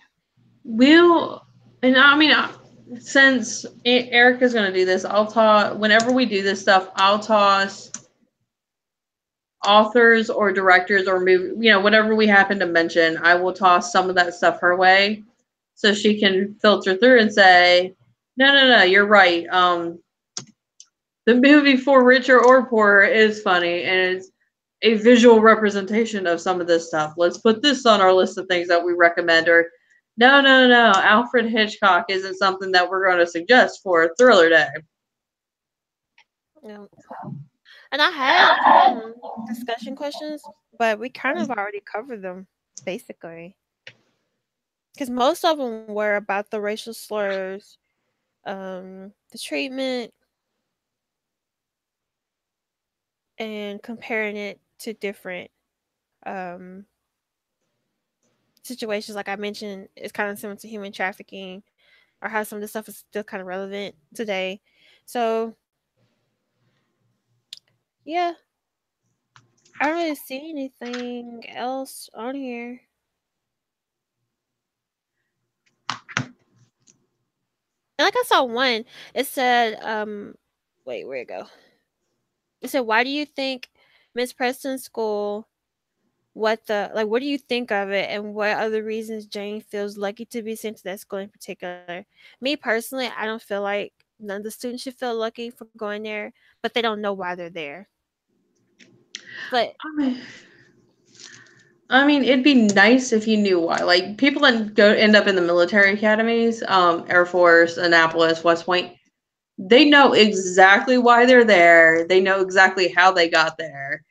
we'll, and I mean, since Ericka's going to do this, I'll toss, whenever we do this stuff, I'll toss authors or directors or movie, whatever we happen to mention, I will toss some of that stuff her way so she can filter through and say, no, you're right. The movie For Richer or Poorer is funny and it's a visual representation of some of this stuff. Let's put this on our list of things that we recommend. Or no, Alfred Hitchcock isn't something that we're going to suggest for a thriller day. You know. And I had some discussion questions, but we kind of already covered them basically. Because most of them were about the racial slurs, the treatment, and comparing it to different um, situations. Like I mentioned, it's kind of similar to human trafficking, or how some of this stuff is still kind of relevant today. So, yeah, I don't really see anything else on here. And like I saw one, it said, wait, where'd it go? It said, why do you think Miss Preston's school, what do you think of it, and what are the reasons Jane feels lucky to be sent to that school in particular? Me personally, I don't feel like none of the students should feel lucky for going there, but they don't know why they're there. But I mean, it'd be nice if you knew why. Like people that end up in the military academies, Air Force, Annapolis, West Point, they know exactly why they're there. They know exactly how they got there.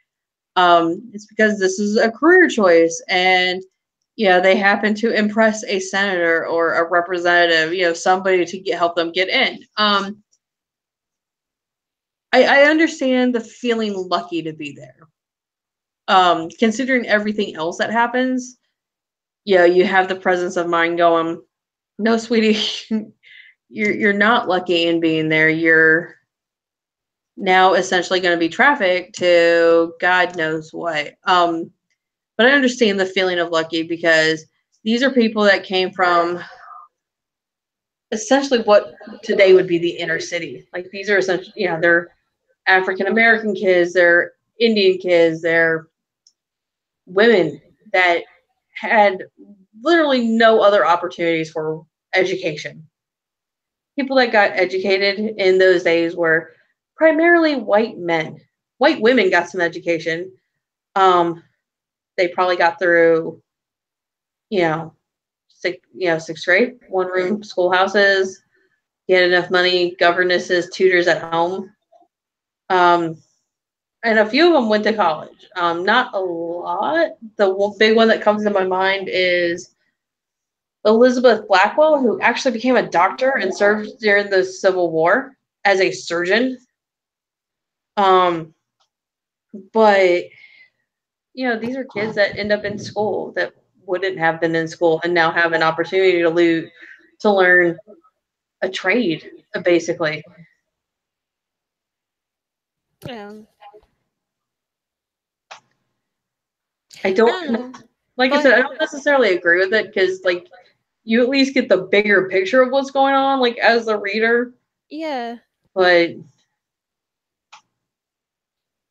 It's because this is a career choice, and they happen to impress a senator or a representative, somebody to help them get in. I understand the feeling lucky to be there. Considering everything else that happens, you have the presence of mind going, no, sweetie, you're not lucky in being there. You're now essentially going to be trafficked to God knows what. But I understand the feeling of lucky because these are people that came from essentially what today would be the inner city. Like these are essentially, they're African American kids, they're Indian kids, they're women that had literally no other opportunities for education. People that got educated in those days were primarily white men. White women got some education. They probably got through, sixth grade, one room schoolhouses, get enough money, governesses, tutors at home. And a few of them went to college. Not a lot. The big one that comes to my mind is Elizabeth Blackwell, who actually became a doctor and served during the Civil War as a surgeon. But these are kids that end up in school that wouldn't have been in school and now have an opportunity to learn a trade, basically. I don't know. like I said, I don't necessarily agree with it because like you at least get the bigger picture of what's going on, like as the reader. Yeah. But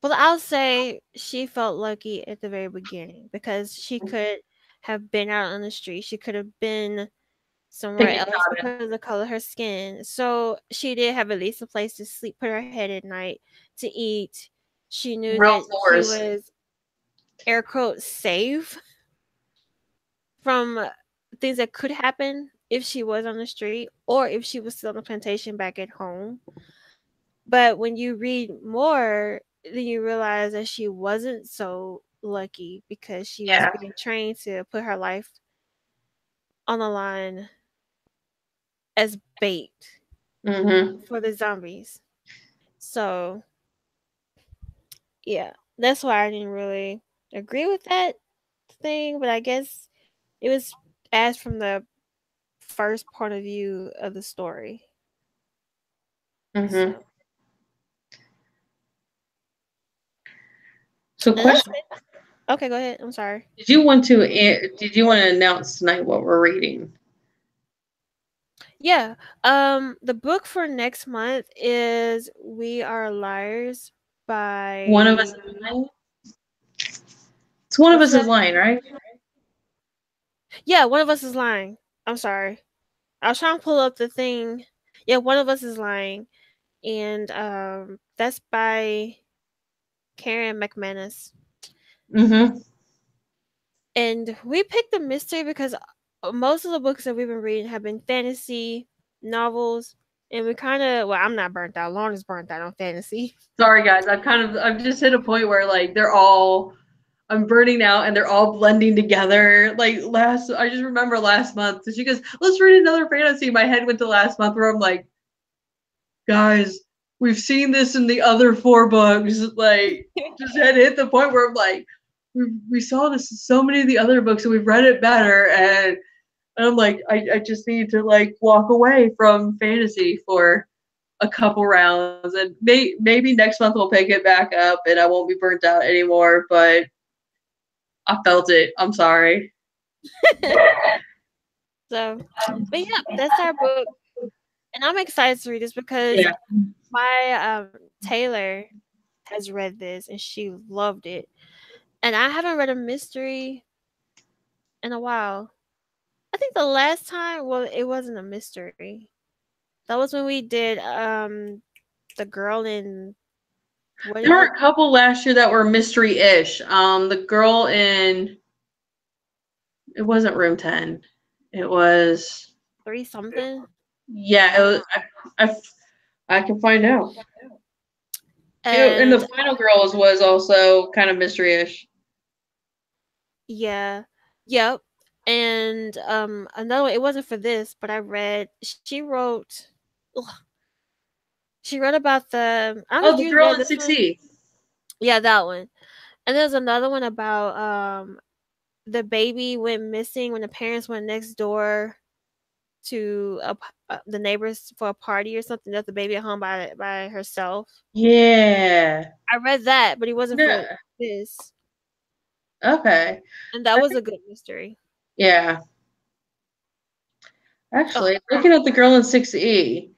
well, I'll say she felt lucky at the very beginning because she could have been out on the street. She could have been somewhere else because of the color of her skin. So she did have at least a place to sleep, put her head at night, to eat. She knew that she was, air quotes, safe from things that could happen if she was on the street or if she was still on the plantation back at home. But when you read more, then you realize that she wasn't so lucky because she was being trained to put her life on the line as bait for the zombies. So, yeah, that's why I didn't really agree with that thing. But I guess it was as from the first point of view of the story. So question. Okay, go ahead. I'm sorry. Did you want to announce tonight what we're reading? Yeah. The book for next month is We Are Liars by One of Us Is Lying. It's One of Us Is Lying, right? Yeah, One of Us Is Lying. I'm sorry. I was trying to pull up the thing. Yeah, One of Us Is Lying. And that's by Karen McManus. And we picked the mystery because most of the books that we've been reading have been fantasy novels. And we kind of, well, I'm not burnt out. Lauren's burnt out on fantasy. Sorry, guys. I've just hit a point where like I'm burning out and they're all blending together. Like I just remember last month. So she goes, let's read another fantasy. My head went to last month where I'm like, guys, we've seen this in the other 4 books. Like, just had hit the point where I'm like, we saw this in so many of the other books and we've read it better. And I'm like, I just need to like walk away from fantasy for a couple rounds, and maybe next month we'll pick it back up and I won't be burnt out anymore, but I felt it. I'm sorry. So, but yeah, that's our book. And I'm excited to read this because my Taylor has read this and she loved it. And I haven't read a mystery in a while. I think the last time, well, it wasn't a mystery. That was when we did the girl in there were a couple last year that were mystery-ish. The girl in it wasn't room 10. It was 3 something. Yeah, it was. I can find out. And the final girls was also kind of mystery-ish. Yeah. Yep. And another one, it wasn't for this, but I read she wrote about the the girl in 6E. Yeah, that one. And there's another one about the baby went missing when the parents went next door to the neighbors for a party or something. Left the baby at home by herself. Yeah, I read that, but it wasn't for this. Okay. And that was a good mystery. Yeah. Actually, looking at the girl in 6E,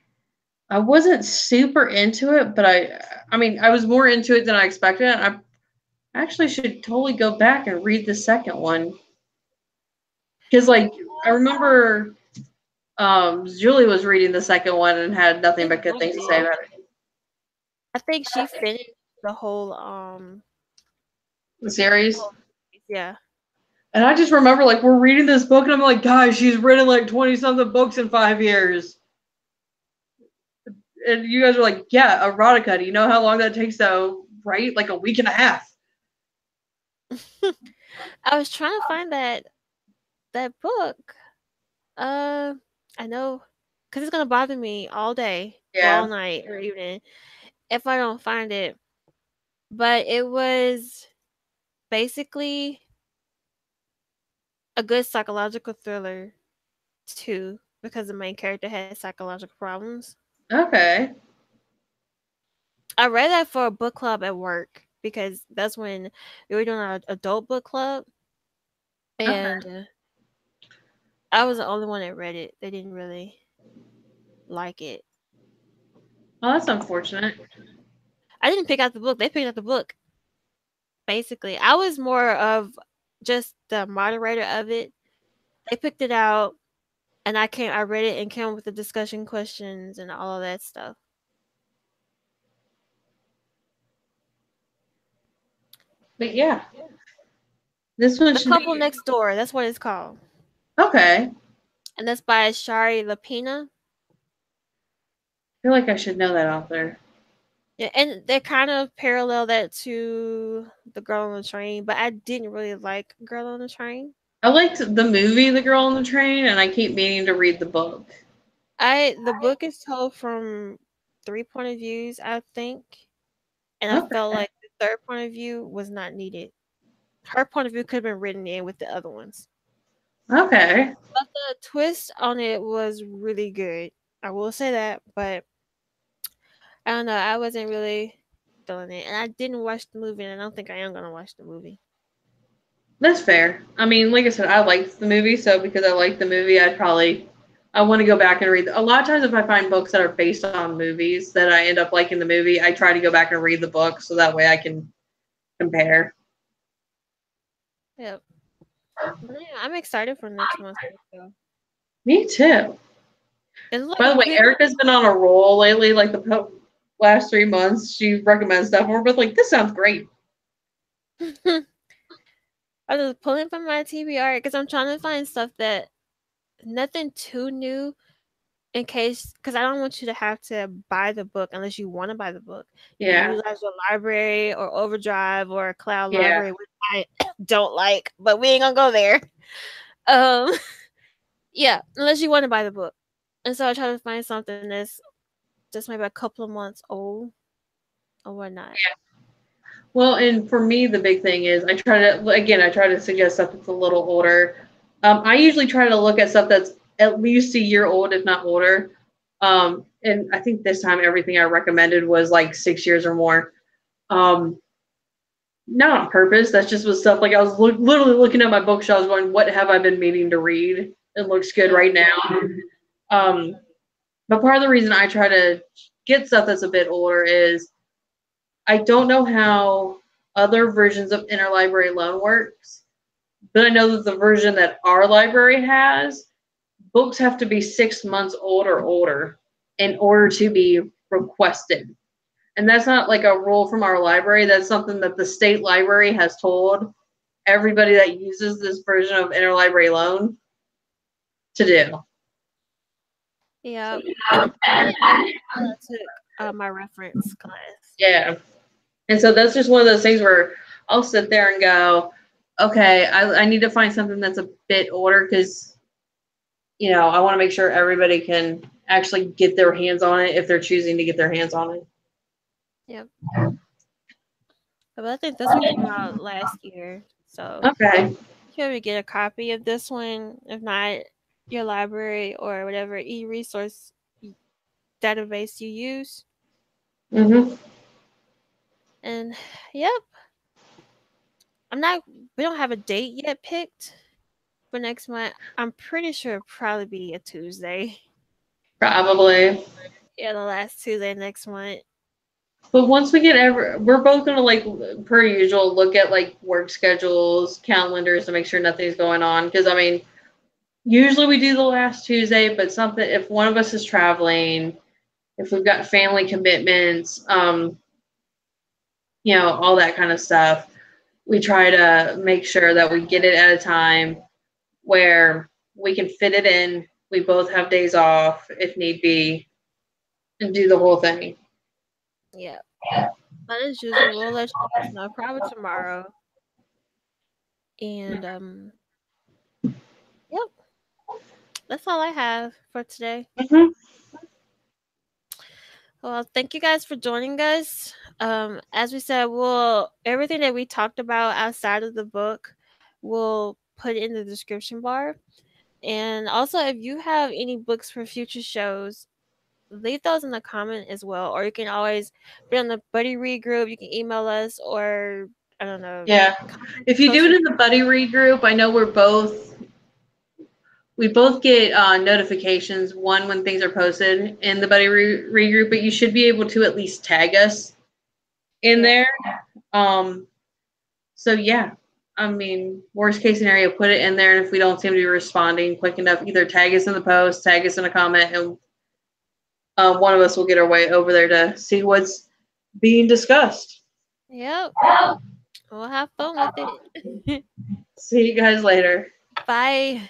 I wasn't super into it, but I mean, I was more into it than I expected. I actually should totally go back and read the second one. Because, like, I remember Julie was reading the second one and had nothing but good things to say about it. I think she finished the whole the series. Yeah. And I just remember, like, we're reading this book, and I'm like, guys, she's written like 20-something books in 5 years. And you guys are like, yeah, erotica. Do you know how long that takes to write? Like a week and a half. I was trying to find that book. I know, cause it's gonna bother me all day or all Yeah. night or evening if I don't find it. But it was basically a good psychological thriller too, because the main character has psychological problems. Okay. I read that for a book club at work because that's when we were doing our adult book club, Okay. and I was the only one that read it. They didn't really like it. Well, that's unfortunate. I didn't pick out the book. They picked out the book. Basically, I was more of just the moderator of it. They picked it out, and I read it and came up with the discussion questions and all of that stuff. But yeah, this one The should Couple be Next Door. That's what it's called, okay. and that's by Shari Lapina. I feel like I should know that author. Yeah, and they kind of parallel that to the Girl on the Train, but I didn't really like Girl on the Train. I liked the movie The Girl on the Train, and I keep meaning to read the book. The book is told from 3 point of views, I think, and I Okay. felt like the third point of view was not needed. Her point of view could have been written in with the other ones. Okay. But the twist on it was really good. I will say that, but I don't know. I wasn't really feeling it, and I didn't watch the movie, and I don't think I am gonna watch the movie. That's fair. I mean, like I said, I liked the movie, so because I liked the movie, I want to go back and read. A lot of times, if I find books that are based on movies that I end up liking the movie, I try to go back and read the book so that way I can compare. Yep. But yeah, I'm excited for next month's book though. Me too. It's like By a the way, good. Ericka's been on a roll lately. Like last 3 months, she recommends stuff, and we're both like, "This sounds great." I was pulling from my TBR because I'm trying to find stuff that nothing too new in case because I don't want you to have to buy the book unless you want to buy the book. You can Yeah, utilize your library or Overdrive or Cloud yeah. Library, which I don't like, but we ain't gonna go there. Um, yeah, unless you want to buy the book. And so I try to find something that's just maybe a couple of months old or whatnot. Well, and for me, the big thing is I try to suggest stuff that's a little older. I usually try to look at stuff that's at least a year old, if not older. And I think this time everything I recommended was like 6 years or more. Um, not on purpose. That's just was stuff like I was literally looking at my bookshelves, going, "What have I been meaning to read? It looks good Yeah. right now." Um, but part of the reason I try to get stuff that's a bit older is I don't know how other versions of interlibrary loan works, but I know that the version that our library has, books have to be 6 months old or older in order to be requested. And that's not like a rule from our library. That's something that the state library has told everybody that uses this version of interlibrary loan to do. Yeah. And I didn't know that until I took my reference class. Yeah. And so that's just one of those things where I'll sit there and go, okay, I need to find something that's a bit older because, I want to make sure everybody can actually get their hands on it if they're choosing to get their hands on it. Yep. But I think this one came out last year. So Okay. you can maybe get a copy of this one. If not, your library or whatever e-resource database you use. Mm-hmm. And yep. I'm not we don't have a date yet picked for next month. I'm pretty sure it'll probably be a Tuesday. Probably. Yeah, the last Tuesday next month. But once we get we're both gonna like per usual look at like work schedules, calendars to make sure nothing's going on. Because I mean, usually we do the last Tuesday, but something if one of us is traveling, if we've got family commitments, all that kind of stuff, we try to make sure that we get it at a time where we can fit it in. We both have days off if need be, and do the whole thing. Yeah. But as usual, we'll let you guys know probably tomorrow. And yep. That's all I have for today. Mm-hmm. Well, thank you guys for joining us. As we said, everything that we talked about outside of the book, we'll put in the description bar. And also, if you have any books for future shows, leave those in the comment as well. Or you can always be on the buddy read group. You can email us, or I don't know. Yeah. If you do it in the buddy read group, I know we both get notifications, one when things are posted in the buddy read group, but you should be able to at least tag us in there. So yeah, I mean, worst case scenario, put it in there, and if we don't seem to be responding quick enough, either tag us in the post, tag us in a comment, and one of us will get our way over there to see what's being discussed. Yep. We'll have fun with it. See you guys later. Bye.